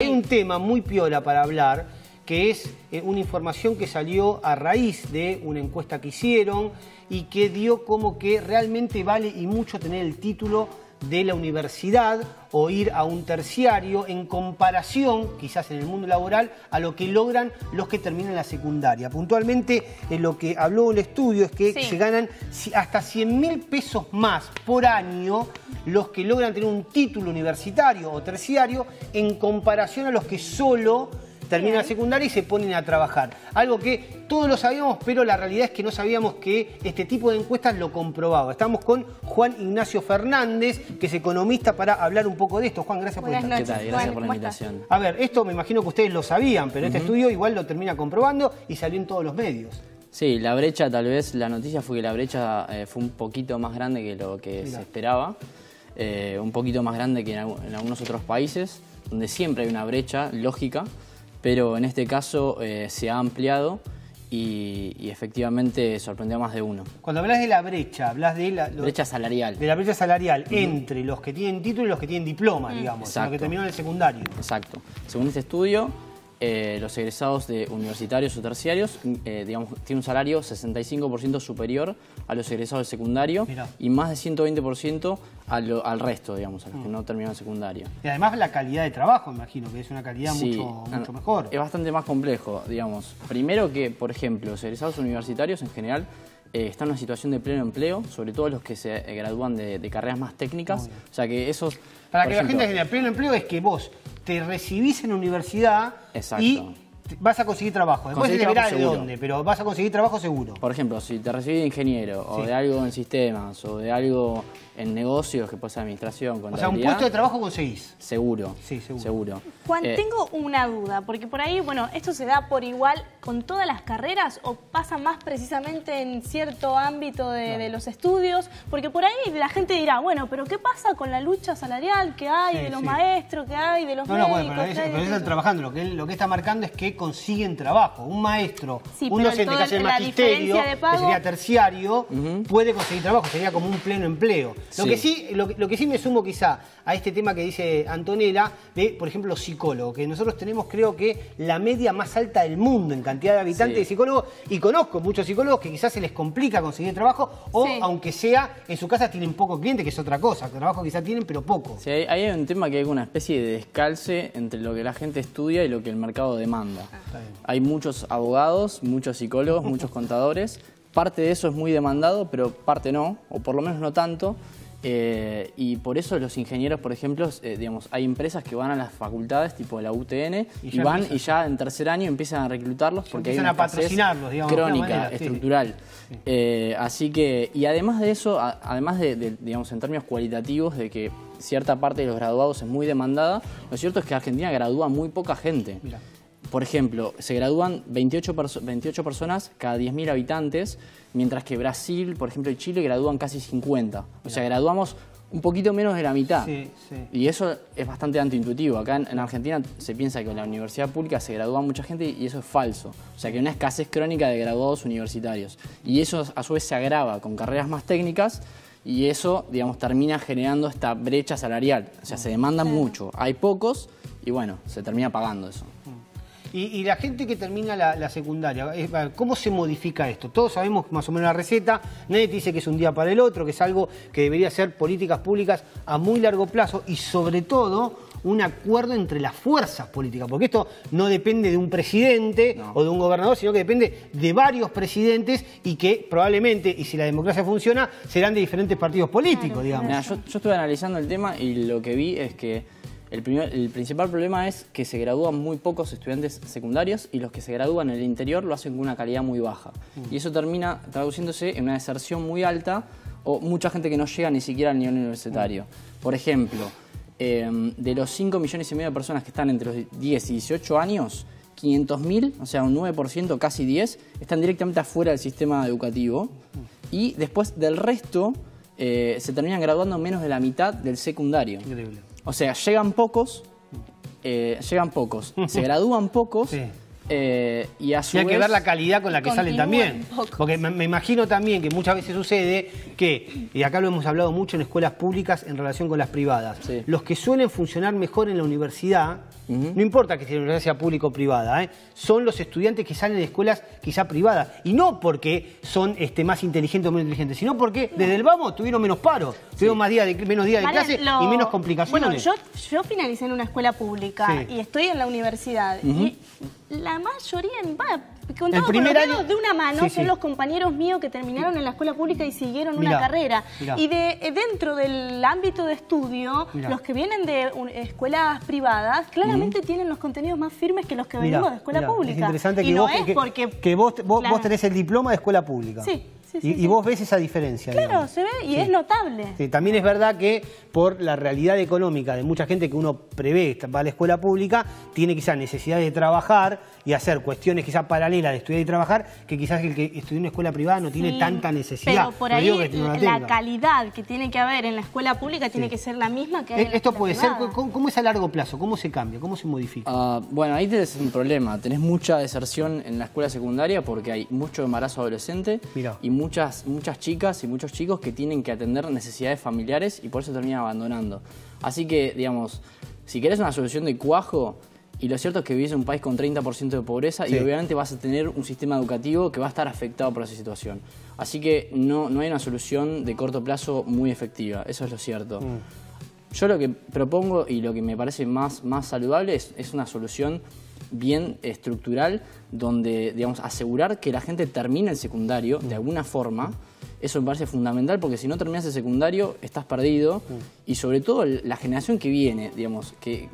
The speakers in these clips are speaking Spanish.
Hay un tema muy piola para hablar, que es una información que salió a raíz de una encuesta que hicieron y que dio como que realmente vale y mucho tener el título de la universidad o ir a un terciario en comparación, quizás en el mundo laboral, a lo que logran los que terminan la secundaria. Puntualmente, lo que habló el estudio es que se ganan hasta 100.000 pesos más por año los que logran tener un título universitario o terciario en comparación a los que solo terminan la secundaria y se ponen a trabajar. Algo que todos lo sabíamos, pero la realidad es que no sabíamos que este tipo de encuestas lo comprobaba. Estamos con Juan Ignacio Fernández, que es economista, para hablar un poco de esto. Juan, gracias por estar aquí. ¿Qué tal? Gracias por la invitación. A ver, esto me imagino que ustedes lo sabían, pero este estudio igual lo termina comprobando y salió en todos los medios. Sí, la brecha, tal vez, la noticia fue que la brecha fue un poquito más grande que lo que se esperaba. Un poquito más grande que en algunos otros países, donde siempre hay una brecha lógica. Pero en este caso se ha ampliado y efectivamente sorprendió a más de uno. Cuando hablas de la brecha, hablas de la brecha salarial. De la brecha salarial entre los que tienen título y los que tienen diploma, digamos, los que terminaron el secundario. Exacto. Según este estudio, los egresados de universitarios o terciarios, digamos, tienen un salario 65% superior a los egresados del secundario. Mirá. Y más de 120% al resto, digamos, a los que no terminaron el secundario. Y además la calidad de trabajo, me imagino, que es una calidad mucho mejor. Es bastante más complejo, digamos. Primero que, por ejemplo, los egresados universitarios en general están en una situación de pleno empleo, sobre todo los que se gradúan de carreras más técnicas. O sea que esos... Para que la gente tenga pleno empleo es que vos te recibís en la universidad y vas a conseguir trabajo. Después se verá de dónde, pero vas a conseguir trabajo seguro. Por ejemplo, si te recibís de ingeniero o de algo en sistemas o de algo en negocios, que puede ser administración, contabilidad. O sea, un puesto de trabajo conseguís. Seguro. Sí, seguro. Juan, tengo una duda, porque por ahí, bueno, ¿esto se da por igual con todas las carreras o pasa más precisamente en cierto ámbito de los estudios? Porque por ahí la gente dirá, bueno, pero ¿qué pasa con la lucha salarial que hay de los maestros, que hay de los médicos? Bueno, pero están trabajando. Lo que está marcando es que consiguen trabajo. Un maestro, un docente que hace el magisterio, que sería terciario, puede conseguir trabajo, sería como un pleno empleo. Lo que sí me sumo quizá a este tema que dice Antonella, de, por ejemplo, los psicólogos, que nosotros tenemos, creo que, la media más alta del mundo en cantidad de habitantes de psicólogos, y conozco muchos psicólogos que quizás se les complica conseguir trabajo, o aunque sea, en su casa tienen poco cliente, que es otra cosa, trabajo quizás tienen, pero poco. Sí, ahí hay un tema que hay una especie de descalce entre lo que la gente estudia y lo que el mercado demanda. Hay muchos abogados, muchos psicólogos, muchos contadores. Parte de eso es muy demandado, pero parte no, o por lo menos no tanto. Y por eso los ingenieros, por ejemplo, digamos, hay empresas que van a las facultades, tipo la UTN, y ya en tercer año empiezan a reclutarlos porque hay una escasez crónica, estructural. Así que, y además de eso, además de, digamos, en términos cualitativos, de que cierta parte de los graduados es muy demandada, lo cierto es que Argentina gradúa muy poca gente. Mirá. Por ejemplo, se gradúan 28 personas cada 10.000 habitantes, mientras que Brasil, por ejemplo, y Chile gradúan casi 50. O sea, graduamos un poquito menos de la mitad. Y eso es bastante antiintuitivo. Acá en Argentina se piensa que en la universidad pública se gradúa mucha gente y eso es falso. O sea, que hay una escasez crónica de graduados universitarios. Y eso a su vez se agrava con carreras más técnicas y eso, digamos, termina generando esta brecha salarial. O sea, se demanda mucho. Hay pocos y bueno, se termina pagando eso. Y la gente que termina la secundaria, ¿cómo se modifica esto? Todos sabemos más o menos la receta, nadie te dice que es un día para el otro, que es algo que debería ser políticas públicas a muy largo plazo y sobre todo un acuerdo entre las fuerzas políticas, porque esto no depende de un presidente o de un gobernador, sino que depende de varios presidentes y que probablemente, y si la democracia funciona, serán de diferentes partidos políticos, digamos. Mira, yo estuve analizando el tema y lo que vi es que el principal problema es que se gradúan muy pocos estudiantes secundarios y los que se gradúan en el interior lo hacen con una calidad muy baja. Y eso termina traduciéndose en una deserción muy alta o mucha gente que no llega ni siquiera al nivel universitario. Por ejemplo, de los 5,5 millones de personas que están entre los 10 y 18 años, 500.000, o sea un 9%, casi 10, están directamente afuera del sistema educativo. Y después del resto se terminan graduando menos de la mitad del secundario. Increíble. O sea, llegan pocos, se gradúan pocos, Y a su hay vez, que ver la calidad con la que salen también. un poco. Porque me imagino también que muchas veces sucede que, y acá lo hemos hablado mucho en escuelas públicas en relación con las privadas, Sí. los que suelen funcionar mejor en la universidad, no importa que la universidad sea pública o privada, son los estudiantes que salen de escuelas quizá privadas. Y no porque son más inteligentes o menos inteligentes, sino porque desde el vamos tuvieron menos paro, tuvieron menos días de clase y menos complicaciones. Bueno, yo finalicé en una escuela pública Sí. y estoy en la universidad. Y la mayoría, contado El primer por lo menos año- de una mano, Sí, son sí. los compañeros míos que terminaron en la escuela pública y siguieron Mirá, una carrera. mirá. Y dentro del ámbito de estudio, Mirá. los que vienen de escuelas privadas, claramente tienen los contenidos más firmes que los que venimos de escuela pública. Es interesante Y que, no vos, es porque... que vos claro. tenés el diploma de escuela pública. Sí, sí, y, sí, y sí. vos ves esa diferencia. Claro, digamos. se ve y Sí. es notable. Sí, también es verdad que por la realidad económica de mucha gente que uno prevé va a la escuela pública, tiene quizás necesidad de trabajar y hacer cuestiones quizás paralelas de estudiar y trabajar, que quizás el que estudia en una escuela privada no tiene Sí, tanta necesidad. pero por No ahí digo que no la la tenga. calidad que tiene que haber en la escuela pública tiene que ser la misma que hay en la Esto escuela puede ser, privada. ¿cómo es a largo plazo? ¿Cómo se cambia? ¿Cómo se modifica? Bueno, ahí tenés un problema. Tenés mucha deserción en la escuela secundaria porque hay mucho embarazo adolescente Mirá. y muchas chicas y muchos chicos que tienen que atender necesidades familiares y por eso terminan abandonando. Así que, digamos, si querés una solución de cuajo, y lo cierto es que vivís en un país con 30% de pobreza Sí. y obviamente vas a tener un sistema educativo que va a estar afectado por esa situación. Así que no hay una solución de corto plazo muy efectiva, eso es lo cierto. Yo lo que propongo y lo que me parece más saludable es una solución bien estructural donde, digamos, asegurar que la gente termine el secundario de alguna forma. Eso me parece fundamental porque si no terminas el secundario estás perdido y sobre todo la generación que viene, digamos, que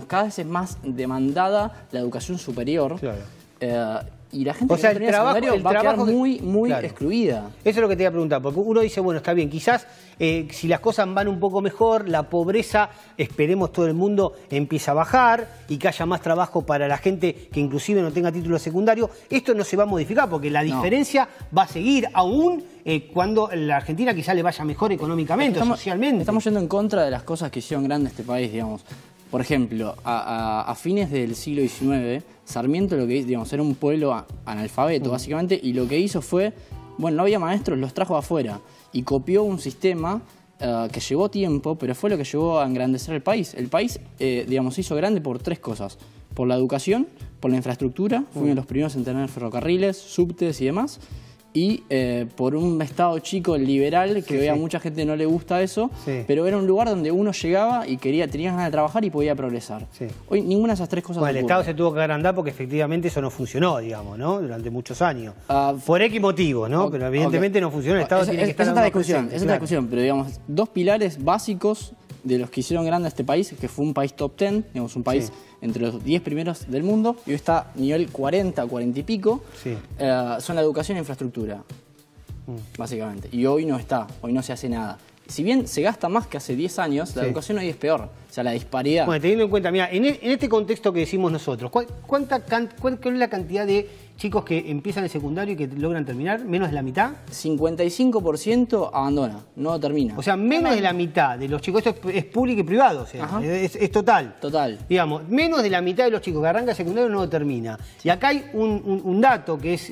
cada vez es más demandada la educación superior. Claro. Y la gente O sea, que no termina el secundario va a quedar muy claro. excluida. Eso es lo que te iba a preguntar, porque uno dice, bueno, está bien, quizás si las cosas van un poco mejor, la pobreza, esperemos todo el mundo, empieza a bajar y que haya más trabajo para la gente que inclusive no tenga título secundario. Esto no se va a modificar porque la diferencia va a seguir aún cuando la Argentina quizás le vaya mejor económicamente o socialmente. Estamos yendo en contra de las cosas que hicieron grande este país, digamos. Por ejemplo, a fines del siglo XIX, Sarmiento lo que hizo, digamos, era un pueblo analfabeto, básicamente, y lo que hizo fue, bueno, no había maestros, los trajo afuera, y copió un sistema que llevó tiempo, pero fue lo que llevó a engrandecer el país. El país, digamos, se hizo grande por tres cosas. Por la educación, por la infraestructura, fuimos los primeros en tener ferrocarriles, subtes y demás, y por un estado chico liberal, que hoy a mucha gente no le gusta eso, pero era un lugar donde uno llegaba y tenía ganas de trabajar y podía progresar. Sí. Hoy ninguna de esas tres cosas Bueno, el ocurre. Estado se tuvo que agrandar porque efectivamente eso no funcionó, digamos, ¿no? Durante muchos años. Por X motivos, ¿no? Pero evidentemente no funcionó, el Estado tiene que estar... Es otra discusión, presente, es otra discusión, pero digamos, dos pilares básicos de los que hicieron grande a este país, que fue un país top 10, digamos, un país entre los 10 primeros del mundo, y hoy está nivel 40, 40 y pico, son la educación e infraestructura, básicamente. Y hoy no está, hoy no se hace nada. Si bien se gasta más que hace 10 años, la educación hoy es peor. O sea, la disparidad. Bueno, teniendo en cuenta, mira, en este contexto que decimos nosotros, ¿cuál es la cantidad de chicos que empiezan el secundario y que logran terminar? ¿Menos de la mitad? 55% abandona, no termina. O sea, menos de la mitad de los chicos, esto es público y privado, o sea, es total. Total. Digamos, menos de la mitad de los chicos que arrancan el secundario no lo termina. Y acá hay un dato que es,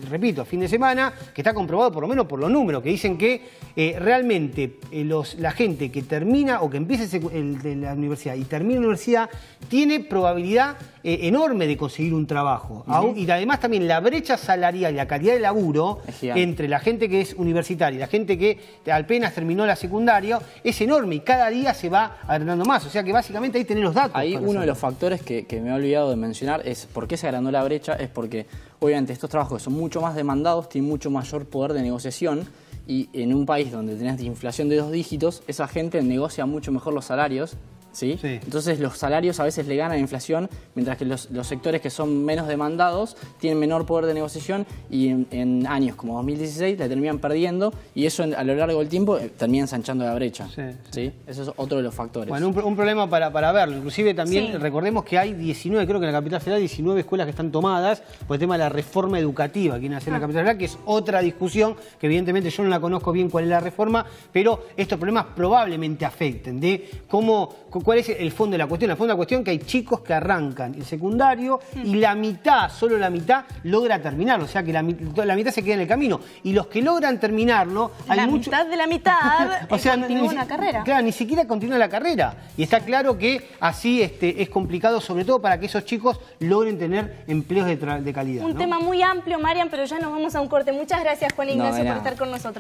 repito, fin de semana, que está comprobado por lo menos por los números, que dicen que realmente la gente que termina o que empieza la universidad y termina la universidad tiene probabilidad enorme de conseguir un trabajo. Y además también la brecha salarial y la calidad de laburo entre la gente que es universitaria y la gente que apenas terminó la secundaria es enorme y cada día se va agrandando más. O sea que básicamente ahí tenés los datos. Ahí uno de los factores que me he olvidado de mencionar es por qué se agrandó la brecha, es porque obviamente estos trabajos son mucho más demandados, tienen mucho mayor poder de negociación y en un país donde tenés inflación de 2 dígitos, esa gente negocia mucho mejor los salarios. ¿Sí? Entonces los salarios a veces le ganan a la inflación, mientras que los sectores que son menos demandados tienen menor poder de negociación y en años como 2016 la terminan perdiendo y eso a lo largo del tiempo termina ensanchando la brecha. ¿Sí? Eso es otro de los factores. Bueno, un problema para verlo. Inclusive también recordemos que hay 19, creo que en la capital federal, 19 escuelas que están tomadas por el tema de la reforma educativa que quieren hacer en la capital federal, que es otra discusión que evidentemente yo no la conozco bien cuál es la reforma, pero estos problemas probablemente afecten de cómo ¿cuál es el fondo de la cuestión? El fondo de la cuestión es que hay chicos que arrancan el secundario y la mitad, solo la mitad, logra terminarlo. O sea que la mitad se queda en el camino. Y los que logran terminarlo... La mitad de la mitad continúa una carrera. Claro, ni siquiera continúa la carrera. Y está claro que así es complicado, sobre todo para que esos chicos logren tener empleos de calidad. Un tema muy amplio, Marian, pero ya nos vamos a un corte. Muchas gracias, Juan Ignacio, por estar con nosotros.